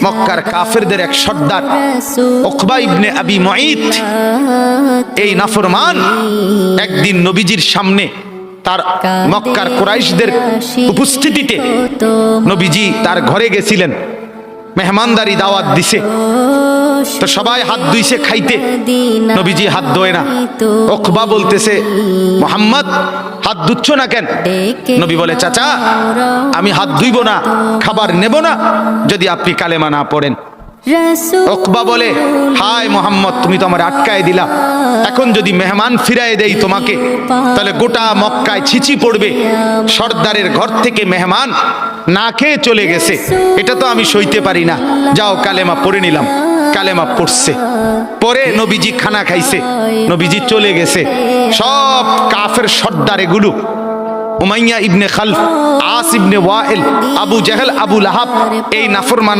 মক্কার কাফেরদের এক সর্দার উকবা ইবনে আবি মুঈত, এই নাফরমান একদিন নবীজির সামনে তার মক্কার কুরাইশদের উপস্থিতিতে নবীজি তার ঘরে গেছিলেন, মেহমানদারি দাওয়াত দিছে, তো সবাই হাত ধুইছে খাইতে, নবীজি হাত ধোয় না। উকবা বলতেছে, মুহাম্মদ হাত ধুচ্ছ না কেন? নবী বলে, চাচা আমি হাত ধুইব না, খাবার নেব না যদি আপনি কালেমা না পড়েন। উকবা বলে, হায় মুহাম্মদ, তুমি তো আমার আটকায় দিলা, এখন যদি মেহমান ফিরায় দেই তোমাকে তাহলে গোটা মক্কায় ছিচি পড়বে, সর্দারের ঘর থেকে মেহমান না খেয়ে চলে গেছে, এটা তো আমি সইতে পারি না, যাও কালেমা পড়ে নিলাম। কালেমা পড়ছে, পরে নবীজি খানা খাইছে, নবীজি চলে গেছে। সব কাফের সর্দার এগুলো, উমাইয়া ইবনে খালফ, আস ইবনে ওয়াইল, আবু জাহেল, আবু লাহাব, এই নাফরমান